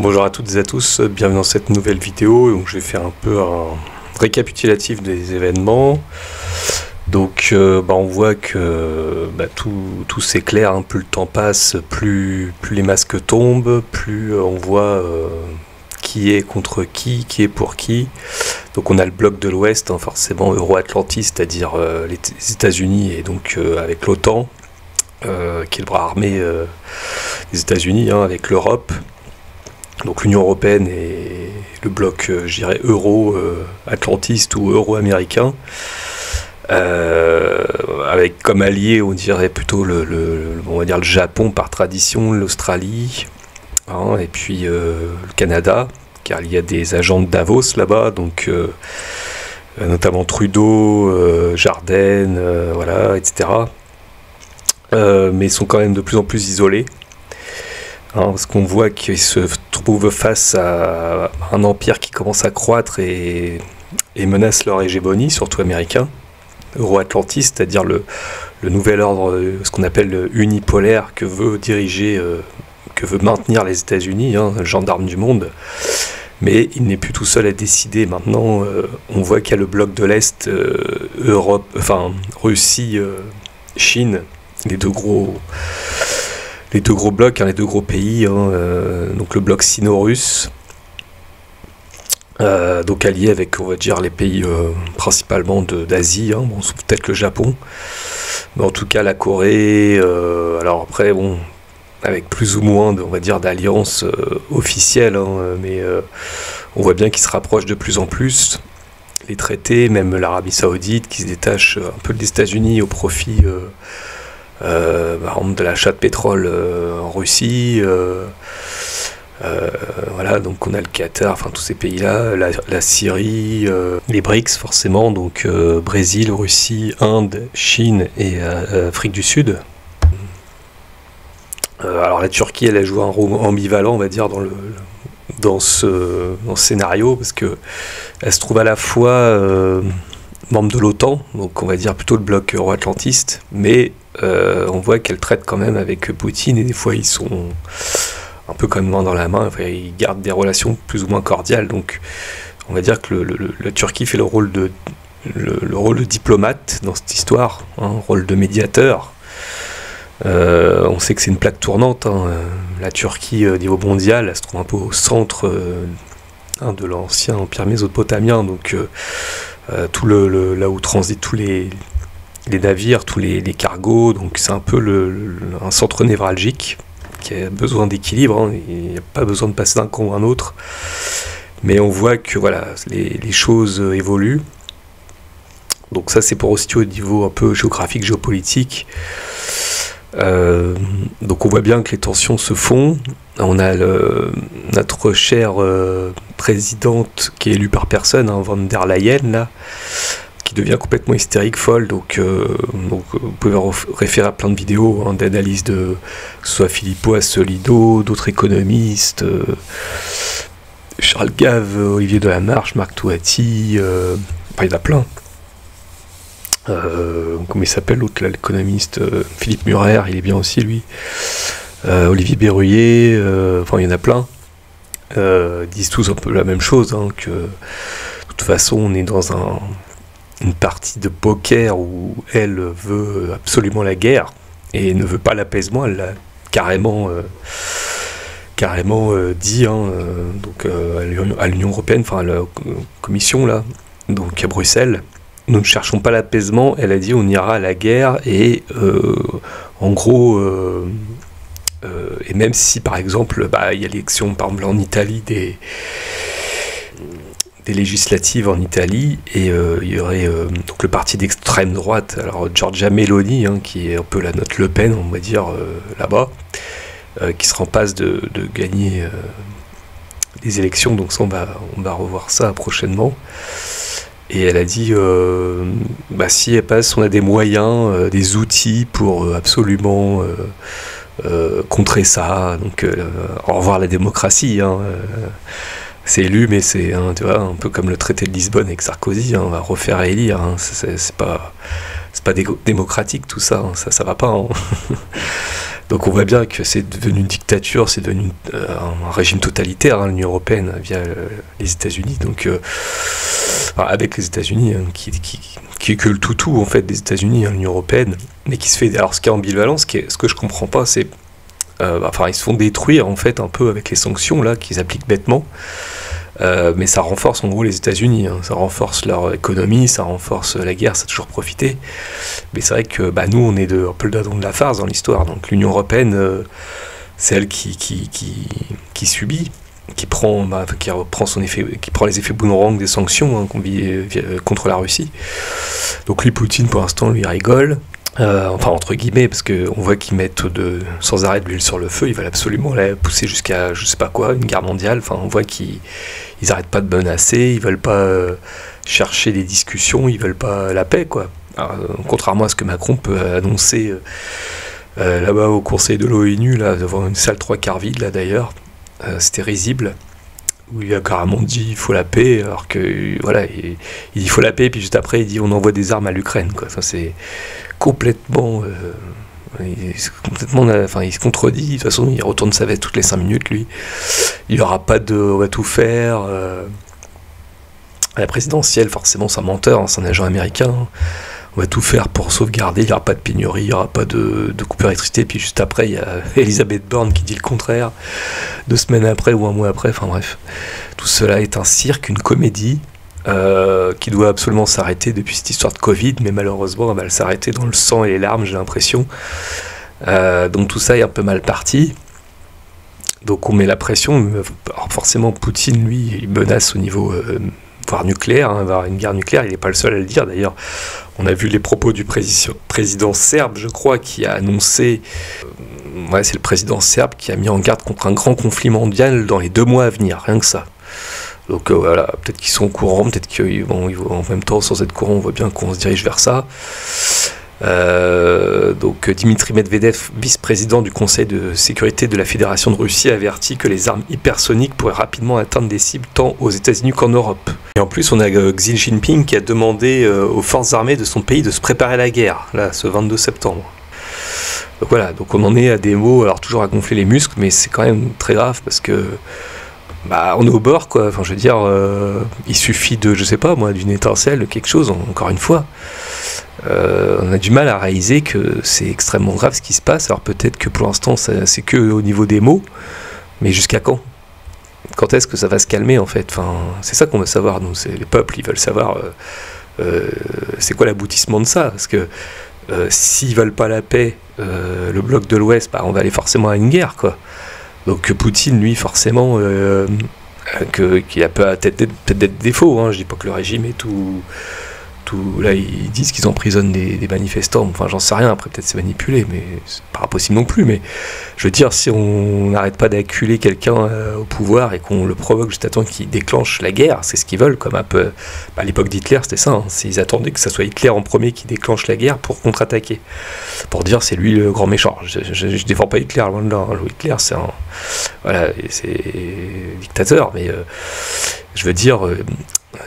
Bonjour à toutes et à tous, bienvenue dans cette nouvelle vidéo. Donc, je vais faire un peu un récapitulatif des événements. Donc on voit que tout s'éclaire, plus le temps passe, plus les masques tombent, plus on voit qui est contre qui est pour qui. Donc on a le bloc de l'Ouest, forcément euro-atlantiste, c'est-à-dire les États-Unis et donc avec l'OTAN, qui est le bras armé des États-Unis, avec l'Europe. Donc l'Union Européenne et le bloc, je dirais, euro-atlantiste ou euro-américain. Avec comme allié, on dirait plutôt on va dire le Japon par tradition, l'Australie, et puis le Canada, car il y a des agents de Davos là-bas, donc notamment Trudeau, Jardine, etc. Mais ils sont quand même de plus en plus isolés. Parce qu'on voit qu'ils se trouvent face à un empire qui commence à croître et menace leur hégémonie, surtout américain, euro-atlantiste, c'est-à-dire le nouvel ordre, ce qu'on appelle unipolaire, que veut maintenir les États-Unis, le gendarme du monde. Mais il n'est plus tout seul à décider. Maintenant, on voit qu'il y a le bloc de l'Est, Russie, Chine, les deux gros blocs, les deux gros pays, donc le bloc sino-russe, donc allié avec, on va dire, les pays principalement d'Asie, sauf peut-être le Japon, mais en tout cas la Corée, alors après, avec plus ou moins, on va dire, d'alliances officielles, mais on voit bien qu'ils se rapprochent de plus en plus. Les traités, même l'Arabie Saoudite qui se détache un peu des États-Unis au profit de l'achat de pétrole en Russie, donc on a le Qatar, tous ces pays-là, la Syrie, les BRICS forcément, donc Brésil, Russie, Inde, Chine et Afrique du Sud. Alors la Turquie, elle a joué un rôle ambivalent, on va dire, dans ce scénario, parce que elle se trouve à la fois membre de l'OTAN, donc on va dire plutôt le bloc euro-atlantiste, mais on voit qu'elle traite quand même avec Poutine, et des fois ils sont un peu comme main dans la main, ils gardent des relations plus ou moins cordiales. Donc on va dire que la Turquie fait le rôle de diplomate dans cette histoire, rôle de médiateur. On sait que c'est une plaque tournante, la Turquie au niveau mondial, elle se trouve un peu au centre de l'ancien empire mésopotamien, donc là où transitent tous les navires, tous les cargos, donc c'est un peu un centre névralgique qui a besoin d'équilibre, il n'y a pas besoin de passer d'un camp à un autre, mais on voit que les choses évoluent. Donc ça, c'est pour aussi au niveau un peu géographique, géopolitique. Donc on voit bien que les tensions se font. On a notre chère présidente qui est élue par personne, von der Leyen, là, qui devient complètement hystérique, folle. Donc vous pouvez référer à plein de vidéos d'analyse de soit Filippo Asselineau, d'autres économistes, Charles Gave, Olivier Delamarche, Marc Touati, il y en a plein. Comment il s'appelle l'autre, l'économiste, Philippe Murer, il est bien aussi, lui. Olivier Berruyer, il y en a plein. Ils disent tous un peu la même chose, que de toute façon on est dans une partie de poker où elle veut absolument la guerre et ne veut pas l'apaisement. Elle l'a carrément dit, donc à l'Union Européenne, à la Commission là, donc à Bruxelles. Nous ne cherchons pas l'apaisement, elle a dit on ira à la guerre, et en gros, et même si par exemple il y a l'élection par exemple en Italie des législatives en Italie, et il y aurait donc le parti d'extrême droite, alors Giorgia Meloni, qui est un peu la note Le Pen, on va dire, là-bas, qui sera en passe de gagner les élections, donc ça on va revoir ça prochainement. Et elle a dit, si elle passe, on a des moyens, des outils pour absolument contrer ça. Donc, au revoir la démocratie. C'est élu, mais c'est un peu comme le traité de Lisbonne avec Sarkozy. On va refaire à élire. C'est pas démocratique tout ça. Ça va pas. Donc on voit bien que c'est devenu une dictature, c'est devenu un régime totalitaire, hein, l'Union européenne via les États-Unis. Donc enfin, avec les États-Unis, hein, qui est que le toutou en fait des États-Unis, hein, l'Union européenne, mais qui se fait. Alors ce qui est ambivalent, ce que je comprends pas, c'est enfin ils se font détruire en fait un peu avec les sanctions là qu'ils appliquent bêtement. Mais ça renforce en gros les États-Unis, hein, ça renforce leur économie, ça renforce la guerre, ça a toujours profité. Mais c'est vrai que nous on est un peu le dindon de la farce dans l'histoire, donc l'Union européenne, c'est elle qui subit, qui prend les effets boomerang des sanctions, hein, contre la Russie. Donc lui, Poutine, pour l'instant, lui rigole. Enfin entre guillemets, parce qu'on voit qu'ils mettent sans arrêt de l'huile sur le feu, ils veulent absolument la pousser jusqu'à je sais pas quoi, une guerre mondiale. Enfin on voit qu'ils arrêtent pas de menacer, ils veulent pas chercher des discussions, ils veulent pas la paix quoi. Alors, contrairement à ce que Macron peut annoncer là-bas au Conseil de l'ONU, là devant une salle 3/4 vide là d'ailleurs, c'était risible, où il a carrément dit il faut la paix, alors que voilà, il dit il faut la paix, puis juste après il dit on envoie des armes à l'Ukraine quoi. Enfin, c'est complètement il se contredit. De toute façon il retourne sa veste toutes les 5 minutes lui. Il n'y aura pas de on va tout faire à la présidentielle, forcément c'est un menteur, hein, c'est un agent américain, on va tout faire pour sauvegarder, il n'y aura pas de pénurie, il n'y aura pas de coupure d'électricité. Puis juste après il y a Elisabeth Borne qui dit le contraire 2 semaines après ou un mois après. Enfin bref, tout cela est un cirque, une comédie qui doit absolument s'arrêter depuis cette histoire de Covid, mais malheureusement elle va s'arrêter dans le sang et les larmes, j'ai l'impression. Donc tout ça est un peu mal parti. Donc on met la pression. Alors forcément Poutine lui il menace au niveau voire nucléaire, hein, avoir une guerre nucléaire. Il n'est pas le seul à le dire d'ailleurs. On a vu les propos du président serbe, je crois, qui a annoncé c'est le président serbe qui a mis en garde contre un grand conflit mondial dans les 2 mois à venir, rien que ça. Donc voilà, peut-être qu'ils sont au courant, peut-être qu'ils vont en même temps, sans être courant, on voit bien qu'on se dirige vers ça. Donc Dimitri Medvedev, vice-président du Conseil de sécurité de la Fédération de Russie, a averti que les armes hypersoniques pourraient rapidement atteindre des cibles tant aux États-Unis qu'en Europe. Et en plus, on a Xi Jinping qui a demandé aux forces armées de son pays de se préparer à la guerre, là, ce 22 septembre. Donc voilà, donc on en est à des mots, alors toujours à gonfler les muscles, mais c'est quand même très grave parce que on est au bord quoi. Enfin je veux dire, il suffit de, je sais pas moi, d'une étincelle, de quelque chose, encore une fois. On a du mal à réaliser que c'est extrêmement grave ce qui se passe. Alors peut-être que pour l'instant c'est que au niveau des mots, mais jusqu'à quand? Quand est-ce que ça va se calmer en fait? Enfin, c'est ça qu'on veut savoir nous, c'est les peuples, ils veulent savoir c'est quoi l'aboutissement de ça, parce que s'ils veulent pas la paix, le bloc de l'Ouest, on va aller forcément à une guerre quoi. Donc Poutine, lui, forcément, qu'il a peut-être des défauts. Hein. Je dis pas que le régime est tout. Là, ils disent qu'ils emprisonnent des manifestants. Enfin, j'en sais rien. Après, peut-être c'est manipulé, mais c'est pas impossible non plus. Mais je veux dire, si on n'arrête pas d'acculer quelqu'un au pouvoir et qu'on le provoque juste à temps qu'il déclenche la guerre, c'est ce qu'ils veulent. Comme un peu à l'époque d'Hitler, c'était ça. Hein. Ils attendaient que ça soit Hitler en premier qui déclenche la guerre pour contre-attaquer, pour dire c'est lui le grand méchant. Je défends pas Hitler, loin de là. Hitler, c'est un c'est dictateur, mais je veux dire.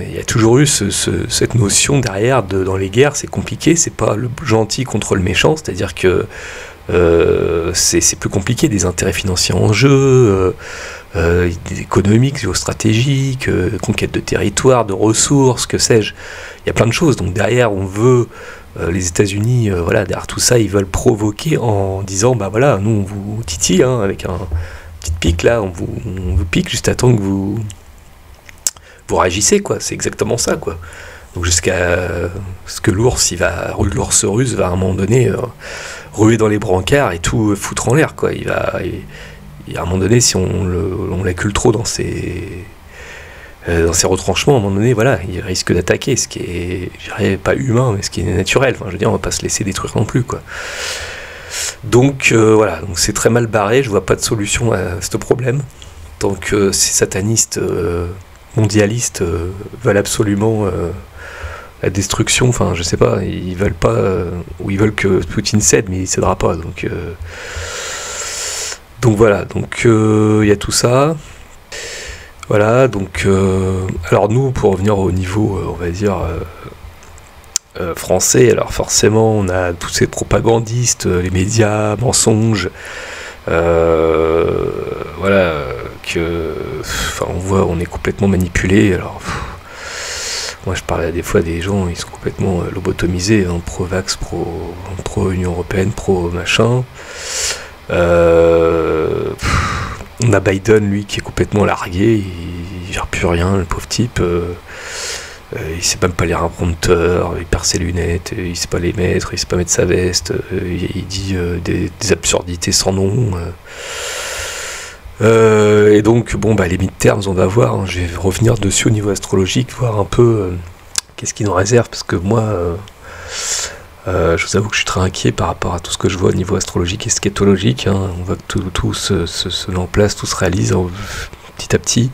Il y a toujours eu cette notion derrière dans les guerres, c'est compliqué, c'est pas le gentil contre le méchant, c'est-à-dire que c'est plus compliqué, des intérêts financiers en jeu, économiques, géostratégiques, conquête de territoire, de ressources, que sais-je. Il y a plein de choses, donc derrière on veut, les États-Unis, derrière tout ça, ils veulent provoquer en disant, nous on vous titille, hein, avec un petite pique là, on vous pique juste à temps que vous réagissez quoi, c'est exactement ça quoi. Donc jusqu'à ce que l'ours russe va à un moment donné ruer dans les brancards et tout foutre en l'air quoi. Il à un moment donné, si on l'accule trop dans ses retranchements, à un moment donné, il risque d'attaquer, ce qui est, je dirais, pas humain, mais ce qui est naturel. Enfin, je veux dire, on va pas se laisser détruire non plus quoi. Donc donc c'est très mal barré. Je vois pas de solution à ce problème. Tant que ces satanistes mondialistes veulent absolument la destruction, enfin je sais pas, ils veulent pas, ou ils veulent que Poutine cède, mais il cédera pas, donc voilà, donc il y a tout ça, voilà, donc alors nous, pour revenir au niveau, on va dire français. Alors forcément, on a tous ces propagandistes, les médias, mensonges, voilà, on voit, on est complètement manipulé. Alors, moi, je parlais des fois des gens, ils sont complètement lobotomisés, hein, pro-vax, pro-Union Européenne, pro-machin. On a Biden, lui, qui est complètement largué, il gère plus rien, le pauvre type. Il sait même pas lire un prompteur, il perd ses lunettes, il sait pas les mettre, il sait pas mettre sa veste, il dit des absurdités sans nom. Et donc, bon, les mid-terms, on va voir, hein, je vais revenir dessus au niveau astrologique, voir un peu qu'est-ce qu'il nous réserve, parce que moi, je vous avoue que je suis très inquiet par rapport à tout ce que je vois au niveau astrologique et schétologique, hein. On voit que tout se met en place, tout se réalise petit à petit.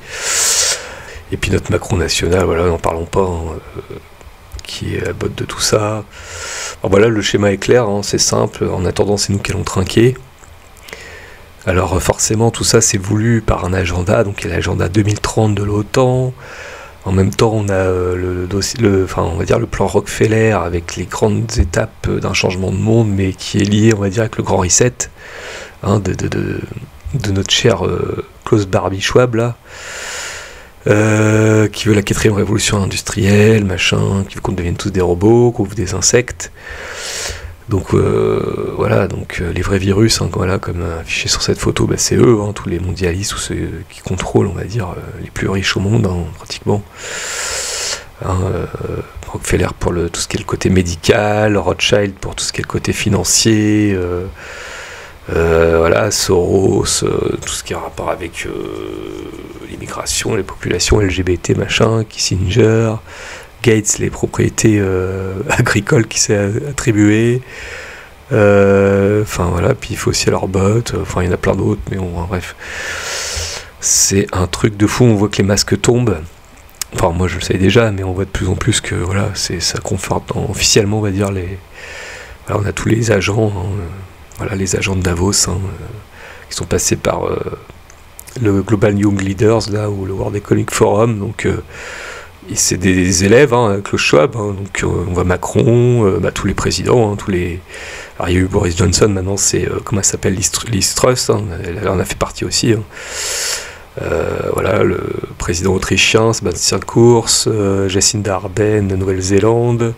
Et puis notre Macron national, voilà, n'en parlons pas, hein, qui est à la botte de tout ça. Alors voilà, le schéma est clair, hein, c'est simple, en attendant c'est nous qui allons trinquer. Alors forcément tout ça c'est voulu par un agenda, donc il y a l'agenda 2030 de l'OTAN. En même temps on a on va dire le plan Rockefeller avec les grandes étapes d'un changement de monde, mais qui est lié, on va dire, avec le grand reset, hein, de notre cher Klaus Barbie Schwab là. Qui veut la 4e révolution industrielle, machin, qui veut qu'on devienne tous des robots, qu'on ouvre des insectes. Donc voilà, donc les vrais virus, hein, voilà, comme affiché sur cette photo, c'est eux, hein, tous les mondialistes, tous ceux qui contrôlent, on va dire, les plus riches au monde, hein, pratiquement. Hein, Rockefeller pour tout ce qui est le côté médical, Rothschild pour tout ce qui est le côté financier. Voilà, Soros, tout ce qui a rapport avec l'immigration, les populations LGBT, machin, Kissinger, Gates, les propriétés agricoles qui s'est attribuées, voilà, puis il faut aussi leur botte, il y en a plein d'autres, mais bon, bref, c'est un truc de fou. On voit que les masques tombent, moi je le savais déjà, mais on voit de plus en plus que voilà, ça conforte officiellement, on va dire, voilà, on a tous les agents, hein, voilà, les agents de Davos, hein, qui sont passés par le Global Young Leaders là, ou le World Economic Forum, donc c'est des élèves, hein, Klaus Schwab, hein, donc on voit Macron, tous les présidents, hein, alors il y a eu Boris Johnson, maintenant c'est comment elle s'appelle, Liz Truss, hein, elle en a fait partie aussi, hein. Voilà, le président autrichien Sébastien Kurz, Jacinda Ardern de Nouvelle-Zélande,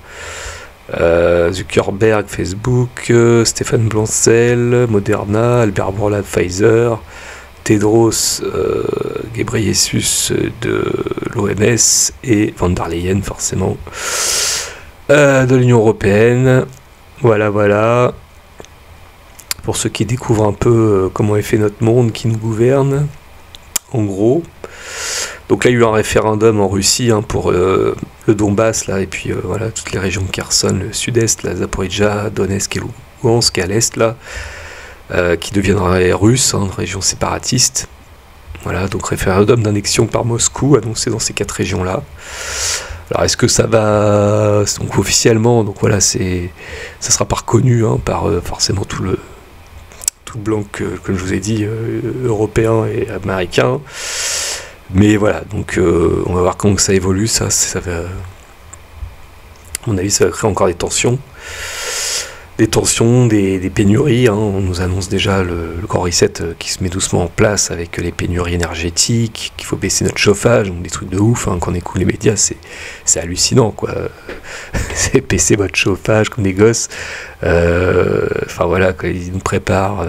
Zuckerberg, Facebook, Stéphane Blancel, Moderna, Albert Bourla de Pfizer, Tedros Ghebreyesus de l'OMS et Van der Leyen forcément de l'Union Européenne. Voilà. Pour ceux qui découvrent un peu comment est fait notre monde, qui nous gouverne, en gros. Donc là, il y a eu un référendum en Russie, hein, pour le Donbass, là, et puis voilà, toutes les régions de Kherson, le sud-est, la Zaporijjia, Donetsk et Luhansk à l'est, là, qui deviendraient russes, hein, régions séparatistes. Voilà, donc référendum d'annexion par Moscou, annoncé dans ces 4 régions-là. Alors est-ce que ça va, donc officiellement, donc voilà, ça sera pas reconnu, hein, par forcément tout le blanc que je vous ai dit, européen et américain. Mais voilà, donc on va voir comment ça évolue, ça va, à mon avis, ça va créer encore des tensions, des pénuries, hein. On nous annonce déjà le grand reset qui se met doucement en place avec les pénuries énergétiques, qu'il faut baisser notre chauffage, donc des trucs de ouf, hein. Quand on écoute les médias, c'est hallucinant, quoi. C'est baisser votre chauffage comme des gosses. Voilà, ils nous préparent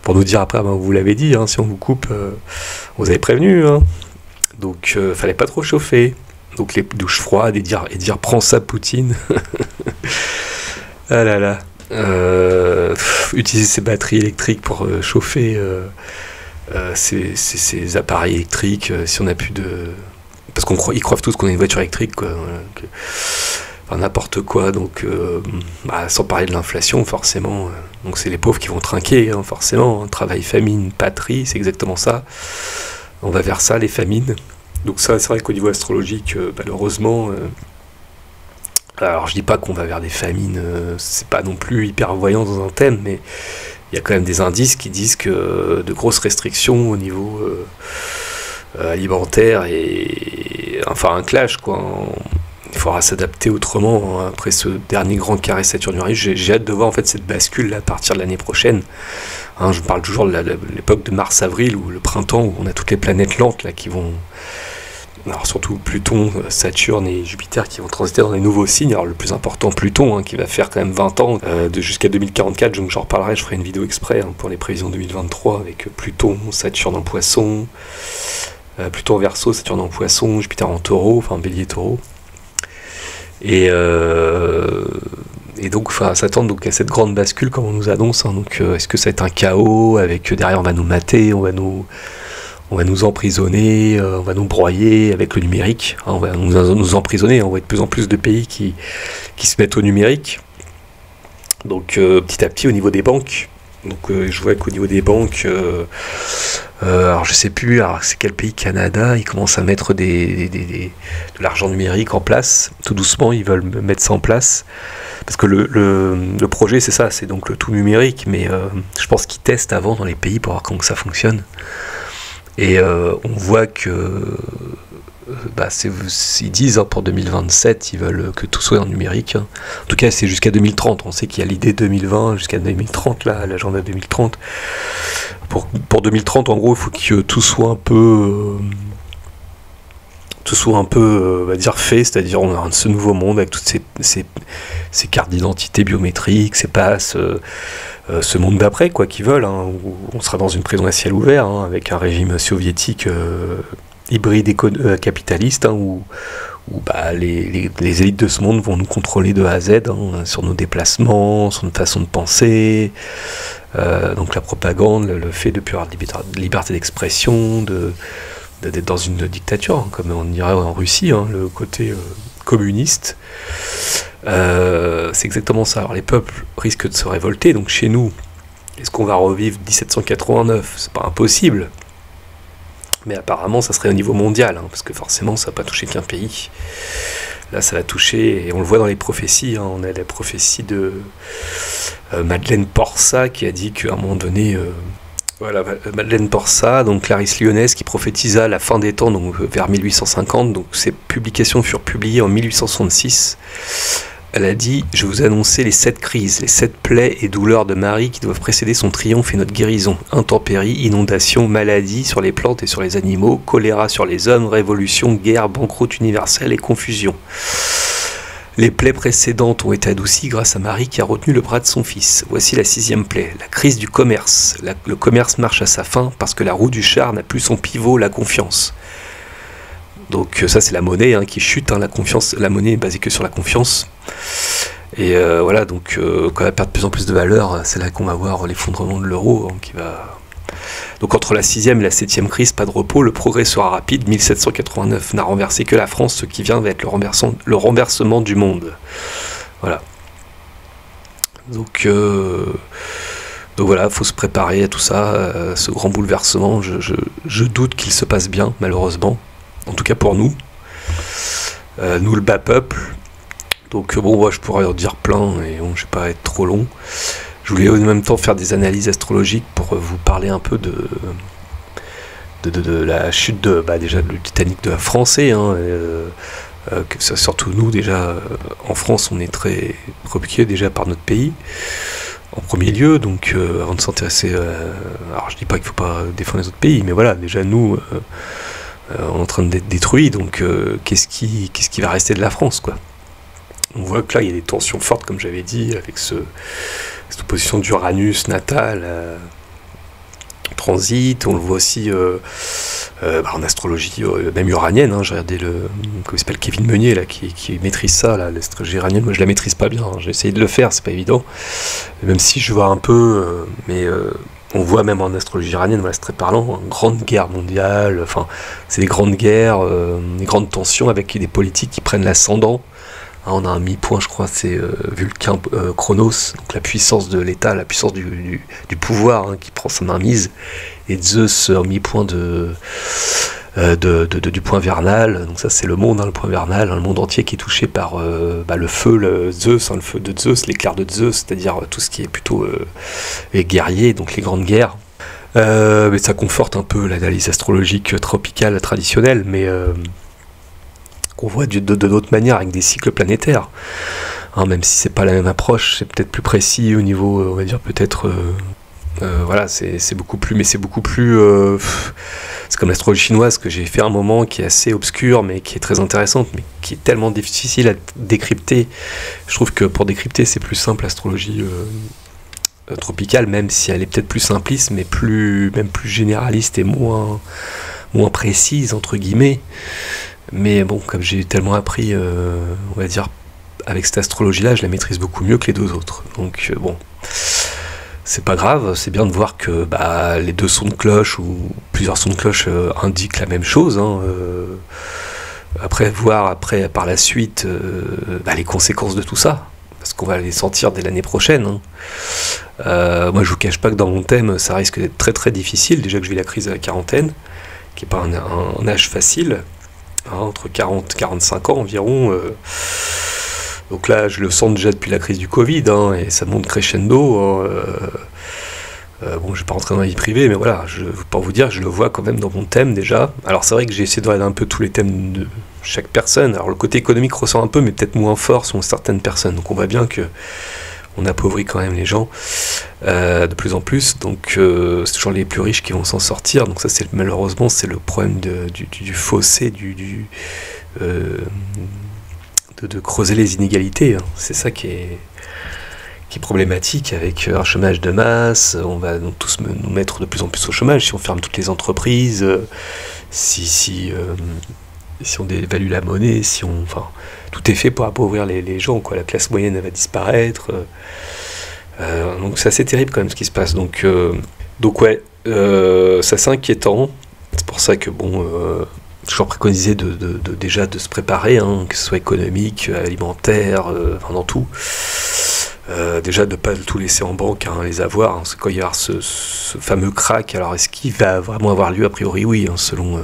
pour nous dire après, vous l'avez dit, hein, si on vous coupe, on vous avait prévenu, hein. Donc fallait pas trop chauffer, donc les douches froides et dire prends ça Poutine. Ah là là, utiliser ses batteries électriques pour chauffer ces appareils électriques, si on n'a plus de, parce qu'ils croient tous qu'on a une voiture électrique, quoi, voilà, n'importe quoi, donc sans parler de l'inflation forcément, donc c'est les pauvres qui vont trinquer, hein, forcément, hein. Travail, famine, patrie, c'est exactement ça, on va vers ça, les famines. Donc ça, c'est vrai qu'au niveau astrologique, malheureusement, alors je dis pas qu'on va vers des famines, c'est pas non plus hyper voyant dans un thème, mais il y a quand même des indices qui disent que de grosses restrictions au niveau alimentaire, et enfin un clash, quoi, il faudra s'adapter autrement hein, après ce dernier grand carré Saturne-Uranus. J'ai hâte de voir en fait cette bascule là, à partir de l'année prochaine. Hein, je parle toujours de l'époque de mars-avril, ou le printemps, où on a toutes les planètes lentes là, qui vont... Alors surtout Pluton, Saturne et Jupiter qui vont transiter dans des nouveaux signes. Alors le plus important, Pluton, hein, qui va faire quand même 20 ans, jusqu'à 2044, donc j'en reparlerai, je ferai une vidéo exprès hein, pour les prévisions 2023, avec Pluton, Saturne en Poisson, Pluton en Verseau, Saturne en Poisson, Jupiter en Taureau, enfin Bélier Taureau. Et donc il faudra s'attendre donc à cette grande bascule comme on nous annonce. Hein, donc est-ce que ça va être un chaos, avec derrière on va nous mater, on va nous emprisonner, on va nous broyer avec le numérique, hein, on va nous emprisonner, on voit de plus en plus de pays qui se mettent au numérique. Donc petit à petit au niveau des banques, donc je vois qu'au niveau des banques, alors je sais plus, alors c'est quel pays, Canada, ils commencent à mettre de l'argent numérique en place, tout doucement ils veulent mettre ça en place. Parce que le projet c'est ça, c'est donc le tout numérique, mais je pense qu'ils testent avant dans les pays pour voir comment ça fonctionne. Et on voit que ils disent hein, pour 2027, ils veulent que tout soit en numérique. Hein. En tout cas, c'est jusqu'à 2030. On sait qu'il y a l'idée 2020 jusqu'à 2030, là, l'agenda 2030. Pour 2030, en gros, il faut que tout soit un peu, on va dire, fait. C'est-à-dire, on a ce nouveau monde avec toutes ces cartes d'identité biométriques, ces passes. Ce monde d'après, quoi qu'ils veulent, hein, où on sera dans une prison à ciel ouvert, hein, avec un régime soviétique hybride capitaliste, hein, où les élites de ce monde vont nous contrôler de A à Z, hein, sur nos déplacements, sur notre façon de penser, donc la propagande, le fait de plus avoir de liberté d'expression, d'être dans une dictature, hein, comme on dirait en Russie, hein, le côté communiste. C'est exactement ça. Alors les peuples risquent de se révolter, donc chez nous, est-ce qu'on va revivre 1789? C'est pas impossible, mais apparemment ça serait au niveau mondial, hein, parce que forcément ça va pas toucher qu'un pays. Là ça va toucher, et on le voit dans les prophéties, hein, on a la prophétie de Madeleine Porsa qui a dit qu'à un moment donné, voilà, Madeleine Porsa, donc Clarisse Lyonnaise, qui prophétisa la fin des temps, donc vers 1850, donc ces publications furent publiées en 1866. Elle a dit: je vous annonçais les 7 crises, les 7 plaies et douleurs de Marie qui doivent précéder son triomphe et notre guérison. Intempéries, inondations, maladies sur les plantes et sur les animaux, choléra sur les hommes, révolution, guerre, banqueroute universelle et confusion. Les plaies précédentes ont été adoucies grâce à Marie qui a retenu le bras de son fils. Voici la 6e plaie, la crise du commerce. Le commerce marche à sa fin parce que la roue du char n'a plus son pivot, la confiance. Donc ça c'est la monnaie hein, qui chute, hein, la monnaie est basée que sur la confiance. Et voilà, donc quand elle perd de plus en plus de valeur, c'est là qu'on va voir l'effondrement de l'euro hein, qui va... Donc entre la 6e et la 7e crise, pas de repos, le progrès sera rapide. 1789 n'a renversé que la France, ce qui vient va être le renversement du monde. Voilà. Donc voilà, il faut se préparer à tout ça, ce grand bouleversement. Je doute qu'il se passe bien, malheureusement. En tout cas pour nous. Nous, le bas peuple. Donc bon, moi, je pourrais en dire plein, et bon, je ne vais pas être trop long. Je voulais en même temps faire des analyses astrologiques pour vous parler un peu de la chute déjà du Titanic de la français. Hein, surtout nous, déjà, en France, on est très préoccupés déjà par notre pays, en premier lieu. Donc avant de s'intéresser... alors je dis pas qu'il ne faut pas défendre les autres pays, mais voilà, déjà nous, on est en train d'être détruits, donc qu'est-ce qui va rester de la France, quoi. On voit que là, il y a des tensions fortes, comme j'avais dit, avec cette opposition d'Uranus natal transit. On le voit aussi en astrologie, même uranienne. Hein, j'ai regardé comment il s'appelle, Kevin Meunier, là, qui maîtrise ça, l'astrologie uranienne. Moi, je la maîtrise pas bien. Hein, j'ai essayé de le faire, c'est pas évident. Même si je vois un peu, mais on voit même en astrologie iranienne, voilà, c'est très parlant, une grande guerre mondiale. Enfin, c'est des grandes guerres, des grandes tensions avec des politiques qui prennent l'ascendant. On a un mi-point, je crois, c'est Vulcain Chronos, donc la puissance de l'État, la puissance du pouvoir hein, qui prend sa mainmise, et Zeus en mi-point du point vernal. Donc ça c'est le monde, hein, le point vernal, hein, le monde entier qui est touché par le feu, Zeus, hein, le feu de Zeus, l'éclair de Zeus, c'est-à-dire tout ce qui est plutôt les guerriers, donc les grandes guerres. Mais ça conforte un peu l'analyse astrologique tropicale traditionnelle, mais qu'on voit de d'autres manières avec des cycles planétaires. Hein, même si c'est pas la même approche, c'est peut-être plus précis au niveau, on va dire peut-être, voilà, c'est beaucoup plus, mais c'est beaucoup plus, c'est comme l'astrologie chinoise que j'ai fait un moment, qui est assez obscure, mais qui est très intéressante, mais qui est tellement difficile à décrypter. Je trouve que pour décrypter, c'est plus simple l'astrologie tropicale, même si elle est peut-être plus simpliste, mais même plus généraliste et moins précise, entre guillemets. Mais bon, comme j'ai tellement appris, on va dire, avec cette astrologie-là, je la maîtrise beaucoup mieux que les deux autres. Donc bon, c'est pas grave, c'est bien de voir que les deux sons de cloche, ou plusieurs sons de cloche indiquent la même chose. Hein, après, voir par la suite les conséquences de tout ça, parce qu'on va les sentir dès l'année prochaine. Hein. Moi, je vous cache pas que dans mon thème, ça risque d'être très très difficile. Déjà que je vis la crise de la quarantaine, qui n'est pas un âge facile, hein, entre 40 et 45 ans environ. Donc là, je le sens déjà depuis la crise du Covid, hein, et ça monte crescendo. Hein, bon, je ne vais pas rentrer dans la vie privée, mais voilà, pour vous dire, je le vois quand même dans mon thème déjà. Alors c'est vrai que j'ai essayé de regarder un peu tous les thèmes de chaque personne. Alors le côté économique ressort un peu, mais peut-être moins fort selon certaines personnes. Donc on voit bien que on appauvrit quand même les gens de plus en plus. Donc c'est toujours les plus riches qui vont s'en sortir. Donc ça, malheureusement, c'est le problème du fossé, de creuser les inégalités. Hein. C'est ça qui est problématique avec un chômage de masse. On va donc tous nous mettre de plus en plus au chômage si on ferme toutes les entreprises, si on dévalue la monnaie, enfin, tout est fait pour appauvrir les gens, quoi. La classe moyenne, elle va disparaître. Donc c'est assez terrible quand même ce qui se passe. Donc ouais, ça c'est inquiétant. C'est pour ça que bon, toujours préconisé déjà de se préparer, hein, que ce soit économique, alimentaire, enfin dans tout. Déjà de ne pas tout laisser en banque, hein, les avoirs, hein, parce que quand il y aura ce fameux crack, alors est-ce qu'il va vraiment avoir lieu? A priori oui, hein, selon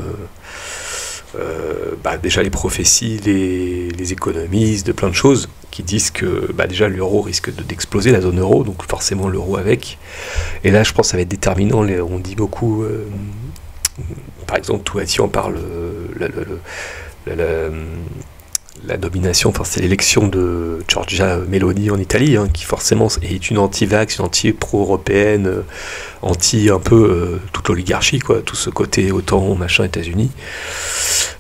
déjà les prophéties, les économistes, de plein de choses qui disent que déjà l'euro risque d'exploser, la zone euro, donc forcément l'euro avec. Et là je pense que ça va être déterminant, on dit beaucoup, par exemple Touati en parle, la domination, enfin c'est l'élection de Giorgia Meloni en Italie, hein, qui forcément est une anti-vax, une anti-pro-européenne, anti un peu toute l'oligarchie, quoi, tout ce côté OTAN, machin, États-Unis,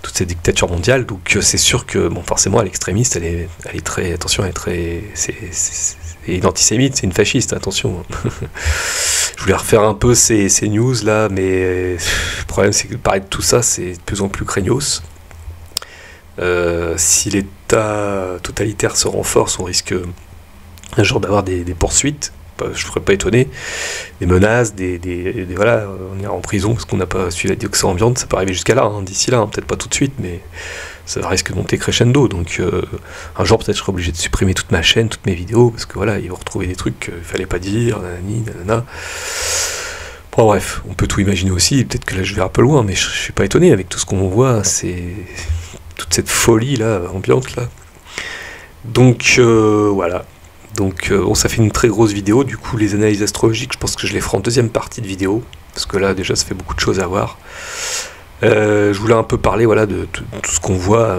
toutes ces dictatures mondiales. Donc c'est sûr que bon, forcément, l'extrémiste, elle est très, attention, elle est très, c'est une antisémite, c'est une fasciste, attention. Je voulais refaire un peu ces news là, mais le problème c'est que parler de tout ça, c'est de plus en plus craignos. Si l'État totalitaire se renforce, on risque un jour d'avoir des poursuites. Je ne serais pas étonné, des menaces, voilà, on ira en prison parce qu'on n'a pas suivi la dioxine ambiante. Ça peut arriver jusqu'à là, hein, d'ici là, hein, peut-être pas tout de suite, mais ça risque de monter crescendo. Donc un jour peut-être je serai obligé de supprimer toute ma chaîne, toutes mes vidéos, parce que voilà, ils vont retrouver des trucs qu'il fallait pas dire, nanani, nanana. Bon bref, on peut tout imaginer aussi. Peut-être que là je vais un peu loin, mais je suis pas étonné avec tout ce qu'on voit. C'est toute cette folie là, ambiante là. Donc voilà. Donc bon, ça fait une très grosse vidéo. Du coup, les analyses astrologiques, je pense que je les ferai en deuxième partie de vidéo, parce que là déjà ça fait beaucoup de choses à voir. Je voulais un peu parler, voilà, de tout ce qu'on voit,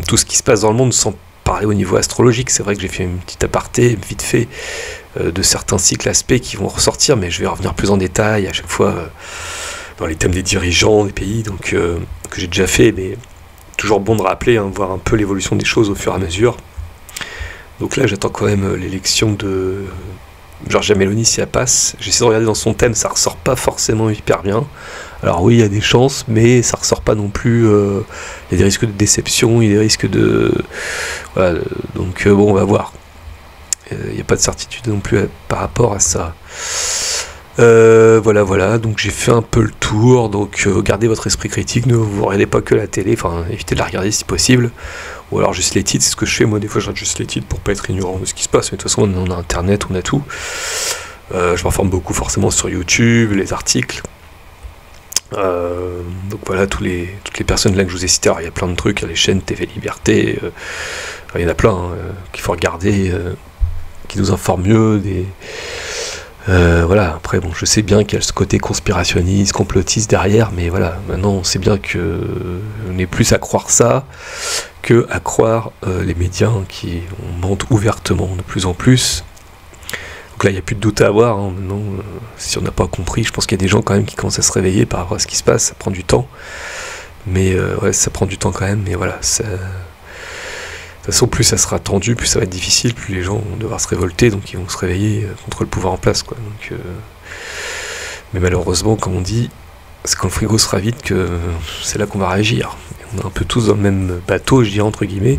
tout ce qui se passe dans le monde, sans parler au niveau astrologique. C'est vrai que j'ai fait une petite aparté vite fait de certains cycles aspects qui vont ressortir, mais je vais revenir plus en détail à chaque fois dans les thèmes des dirigeants des pays, donc que j'ai déjà fait, mais toujours bon de rappeler, hein, voir un peu l'évolution des choses au fur et à mesure. Donc là j'attends quand même l'élection de Giorgia Meloni, si elle passe. J'essaie de regarder dans son thème, ça ressort pas forcément hyper bien. Alors oui, il y a des chances, mais ça ressort pas non plus. Il y a des risques de déception, il y a des risques de... Voilà, donc bon, on va voir. Il n'y a pas de certitude non plus par rapport à ça. Voilà, donc j'ai fait un peu le tour. Donc gardez votre esprit critique, ne vous regardez pas que la télé, enfin évitez de la regarder si possible. Ou alors juste les titres, c'est ce que je fais, moi des fois je regarde juste les titres pour pas être ignorant de ce qui se passe, mais de toute façon on a internet, on a tout. Je m'informe beaucoup forcément sur YouTube, les articles. Donc voilà, toutes les personnes là que je vous ai citées, il y a plein de trucs, il y a les chaînes TV Liberté, il y en a plein hein, qu'il faut regarder, qui nous informent mieux. Voilà, après bon, je sais bien qu'il y a ce côté conspirationniste, complotiste derrière, mais voilà, maintenant on sait bien que on est plus à croire ça que à croire les médias qui mentent ouvertement de plus en plus. Donc là, il n'y a plus de doute à avoir. Maintenant, si on n'a pas compris, je pense qu'il y a des gens quand même qui commencent à se réveiller par rapport à ce qui se passe. Ça prend du temps. Mais ouais, ça prend du temps quand même. Mais voilà, ça... de toute façon, plus ça sera tendu, plus ça va être difficile, plus les gens vont devoir se révolter, donc ils vont se réveiller contre le pouvoir en place, quoi. Donc, mais malheureusement, comme on dit, c'est quand le frigo sera vide que c'est là qu'on va réagir. On est un peu tous dans le même bateau, je dirais, entre guillemets.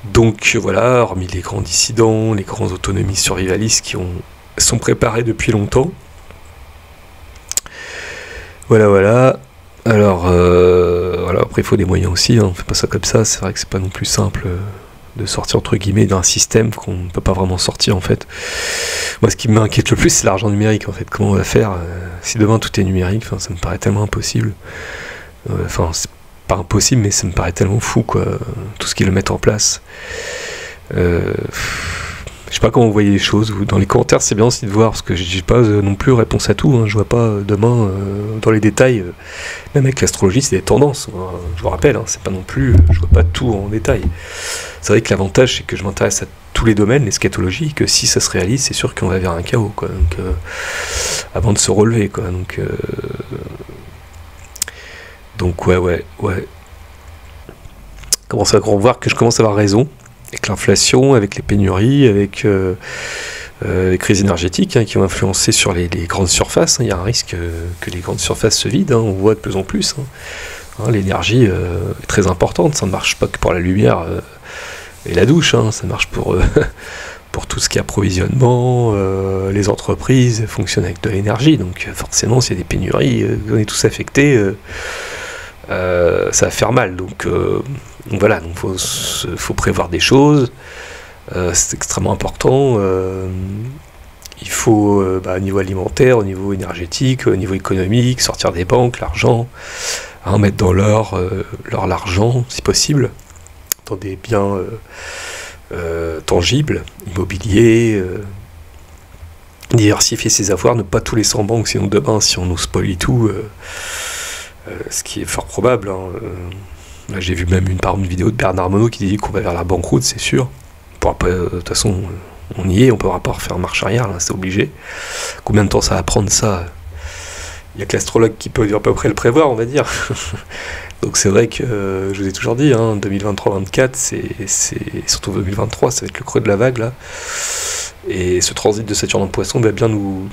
Donc voilà, hormis les grands dissidents, les grands autonomistes survivalistes qui sont préparés depuis longtemps. Voilà, voilà. Alors, voilà, après il faut des moyens aussi, on fait pas ça comme ça, c'est vrai que c'est pas non plus simple de sortir entre guillemets d'un système qu'on ne peut pas vraiment sortir en fait. Moi ce qui m'inquiète le plus c'est l'argent numérique en fait, comment on va faire si demain tout est numérique, ça me paraît tellement impossible. Enfin c'est pas impossible mais ça me paraît tellement fou quoi, tout ce qu'ils le mettent en place. Je sais pas comment vous voyez les choses, dans les commentaires c'est bien aussi de voir, parce que j'ai pas non plus réponse à tout, je vois pas demain dans les détails, même avec l'astrologie c'est des tendances, je vous rappelle, c'est pas non plus, je vois pas tout en détail. C'est vrai que l'avantage c'est que je m'intéresse à tous les domaines, l'eschatologie, que si ça se réalise c'est sûr qu'on va vers un chaos, quoi, donc, avant de se relever, quoi, donc ouais. Commence à voir que je commence à avoir raison. Avec l'inflation, avec les pénuries, avec les crises énergétiques qui vont influencer sur les grandes surfaces. Il y a un risque que les grandes surfaces se vident, on voit de plus en plus. L'énergie est très importante, ça ne marche pas que pour la lumière et la douche, ça marche pour tout ce qui est approvisionnement, les entreprises fonctionnent avec de l'énergie, donc forcément s'il y a des pénuries, on est tous affectés, ça va faire mal, donc voilà, donc faut prévoir des choses, c'est extrêmement important, il faut au niveau alimentaire, au niveau énergétique, au niveau économique, sortir des banques, l'argent, mettre dans l'or l'argent si possible, dans des biens tangibles, immobiliers, diversifier ses avoirs, ne pas tout laisser en banque, sinon demain si on nous spolie tout, ce qui est fort probable, là, j'ai vu même une vidéo de Bernard Monod qui dit qu'on va vers la banqueroute, c'est sûr. De toute façon, on y est, on ne pourra pas refaire marche arrière, là, c'est obligé. Combien de temps ça va prendre ça? Il n'y a que l'astrologue qui peut à peu près le prévoir, on va dire. Donc c'est vrai que, je vous ai toujours dit, 2023-2024, surtout 2023, ça va être le creux de la vague, là. Et ce transit de Saturne en Poisson va bien nous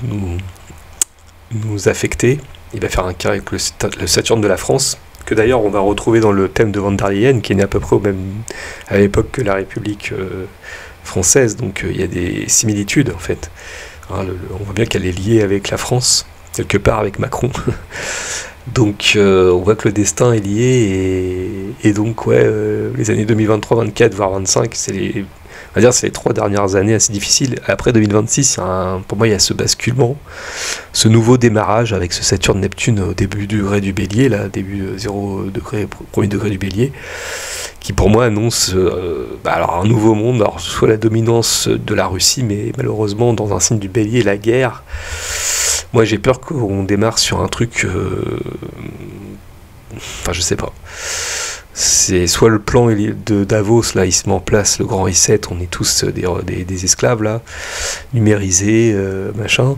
affecter. Il va faire un carré avec le Saturne de la France, que d'ailleurs on va retrouver dans le thème de Van der Leyen, qui est né à peu près à l'époque que la République française, donc il y a des similitudes en fait. On voit bien qu'elle est liée avec la France, quelque part avec Macron. Donc on voit que le destin est lié, et donc ouais, les années 2023, 24, voire 25, c'est les 3 dernières années assez difficiles. Après 2026, pour moi il y a ce basculement, ce nouveau démarrage avec ce Saturne-Neptune au début du degré du Bélier, là, début 0 degré, premier degré du Bélier, qui pour moi annonce alors un nouveau monde, alors soit la dominance de la Russie, mais malheureusement dans un signe du Bélier, la guerre. Moi j'ai peur qu'on démarre sur un truc, enfin je sais pas. C'est soit le plan de Davos, là, il se met en place, le grand reset, on est tous des esclaves, là, numérisés, machin,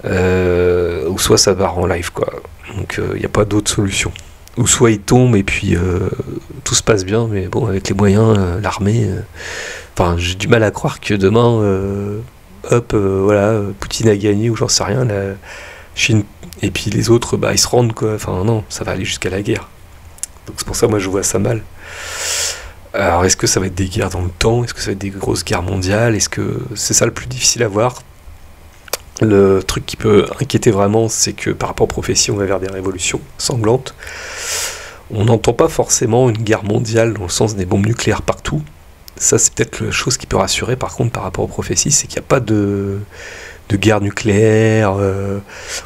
ou soit ça part en live, quoi. Donc, il n'y a pas d'autre solution. Ou soit il tombe, et puis tout se passe bien, mais bon, avec les moyens, l'armée... Enfin, j'ai du mal à croire que demain, voilà, Poutine a gagné, ou j'en sais rien, la Chine, et puis les autres, ils se rendent, quoi. Enfin, non, ça va aller jusqu'à la guerre. Donc c'est pour ça moi je vois ça mal. Alors est-ce que ça va être des guerres dans le temps? Est-ce que ça va être des grosses guerres mondiales? Est-ce que c'est ça le plus difficile à voir? Le truc qui peut inquiéter vraiment, c'est que par rapport aux prophéties, on va vers des révolutions sanglantes. On n'entend pas forcément une guerre mondiale dans le sens des bombes nucléaires partout. Ça c'est peut-être la chose qui peut rassurer par contre par rapport aux prophéties, c'est qu'il n'y a pas de guerre nucléaire,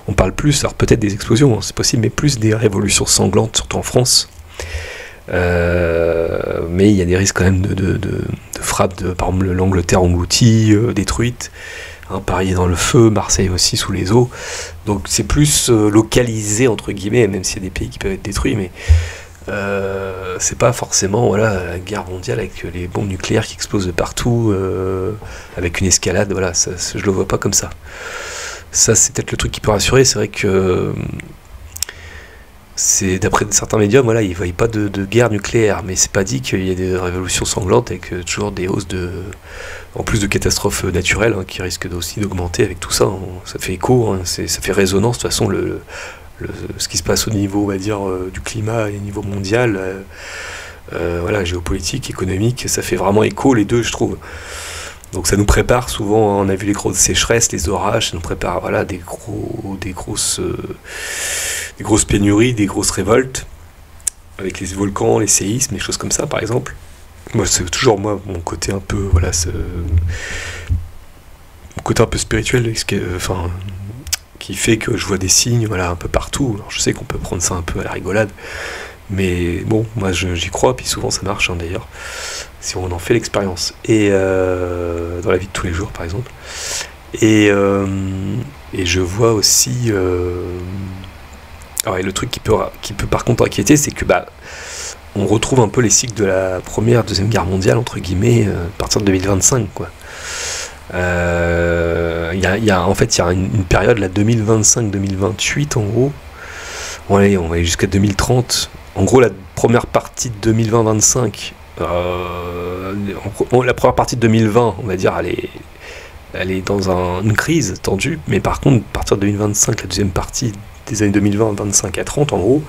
on parle plus, alors peut-être des explosions, c'est possible, mais plus des révolutions sanglantes, surtout en France. Mais il y a des risques quand même de frappes, par exemple l'Angleterre engloutie, détruite, Paris est dans le feu, Marseille aussi sous les eaux, donc c'est plus localisé entre guillemets, même s'il y a des pays qui peuvent être détruits, mais c'est pas forcément voilà, la guerre mondiale avec les bombes nucléaires qui explosent de partout, avec une escalade, voilà, je le vois pas comme ça. Ça, c'est peut-être le truc qui peut rassurer, c'est vrai que c'est d'après certains médias, voilà, ils ne voient pas de guerre nucléaire, mais c'est pas dit qu'il y ait des révolutions sanglantes avec toujours des hausses en plus de catastrophes naturelles hein, qui risquent aussi d'augmenter avec tout ça. Hein. Ça fait écho, hein, ça fait résonance de toute façon ce qui se passe au niveau, on va dire, du climat et au niveau mondial, voilà, géopolitique, économique, ça fait vraiment écho les deux, je trouve. Donc ça nous prépare souvent, on a vu les grosses sécheresses, les orages, ça nous prépare voilà, des grosses pénuries, des grosses révoltes, avec les volcans, les séismes, des choses comme ça par exemple. Moi c'est toujours mon côté un peu, voilà, mon côté un peu spirituel, qui fait que je vois des signes voilà, un peu partout. Alors, je sais qu'on peut prendre ça un peu à la rigolade, mais bon, moi j'y crois, puis souvent ça marche hein, d'ailleurs, si on en fait l'expérience. Et dans la vie de tous les jours par exemple. Et je vois aussi... Alors, et le truc qui peut par contre inquiéter, c'est que on retrouve un peu les cycles de la première, deuxième guerre mondiale, entre guillemets, à partir de 2025, quoi. En fait, il y a une période, là, 2025-2028, en gros. On va aller jusqu'à 2030. En gros, la première partie de 2020-25, la première partie de 2020, on va dire, elle est dans une crise tendue, mais par contre, à partir de 2025, la deuxième partie des années 2020, 25 à 30, en gros,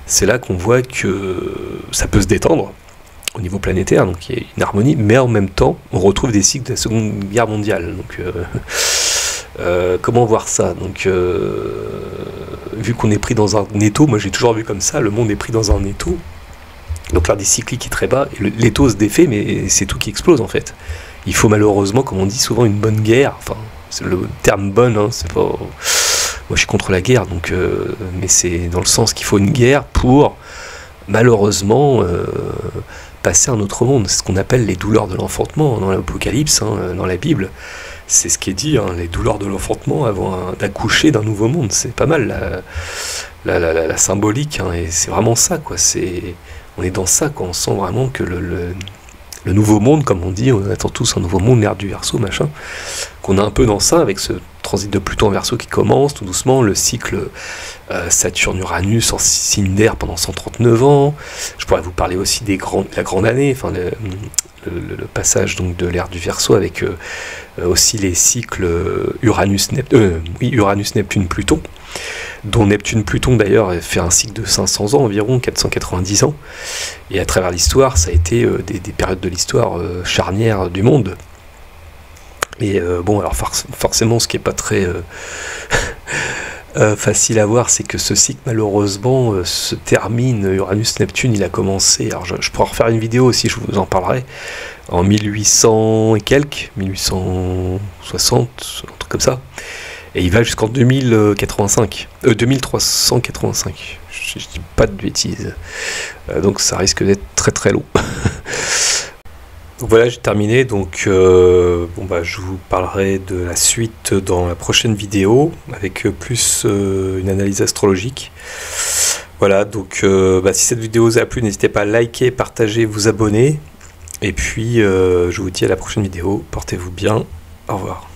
c'est là qu'on voit que ça peut se détendre au niveau planétaire, donc il y a une harmonie, mais en même temps, on retrouve des cycles de la Seconde Guerre mondiale. Donc, comment voir ça? Donc, vu qu'on est pris dans un étau, moi j'ai toujours vu comme ça, le monde est pris dans un étau, donc l'un des cycliques est très bas, et l'étau se défait, mais c'est tout qui explose en fait. Il faut malheureusement, comme on dit souvent, une bonne guerre, enfin, c'est le terme bonne, hein, c'est pas... Moi je suis contre la guerre, donc, mais c'est dans le sens qu'il faut une guerre pour, malheureusement, passer à un autre monde. C'est ce qu'on appelle les douleurs de l'enfantement dans l'Apocalypse, hein, dans la Bible. C'est ce qui est dit, hein, les douleurs de l'enfantement avant d'accoucher d'un nouveau monde. C'est pas mal la symbolique, hein, et c'est vraiment ça, quoi. On est dans ça, quoi. On sent vraiment que le nouveau monde, comme on dit, on attend tous un nouveau monde, l'ère du Verseau, machin, qu'on a un peu dans ça, avec ce transit de Pluton en Verseau qui commence tout doucement, le cycle Saturne-Uranus en signe d'air pendant 139 ans. Je pourrais vous parler aussi de la grande année, enfin le passage donc de l'ère du Verseau avec aussi les cycles Uranus-Neptune-Pluton, dont Neptune-Pluton d'ailleurs fait un cycle de 500 ans environ, 490 ans, et à travers l'histoire ça a été des périodes de l'histoire charnières du monde. Et bon, alors forcément ce qui n'est pas très facile à voir, c'est que ce cycle malheureusement se termine. Uranus-Neptune, il a commencé, alors je pourrais en refaire une vidéo aussi, je vous en parlerai, en 1800 et quelques, 1860, un truc comme ça, et il va jusqu'en 2385, je dis pas de bêtises, donc ça risque d'être très très long. Donc voilà, j'ai terminé, donc je vous parlerai de la suite dans la prochaine vidéo, avec plus une analyse astrologique. Voilà, donc si cette vidéo vous a plu, n'hésitez pas à liker, partager, vous abonner, et puis je vous dis à la prochaine vidéo, portez-vous bien, au revoir.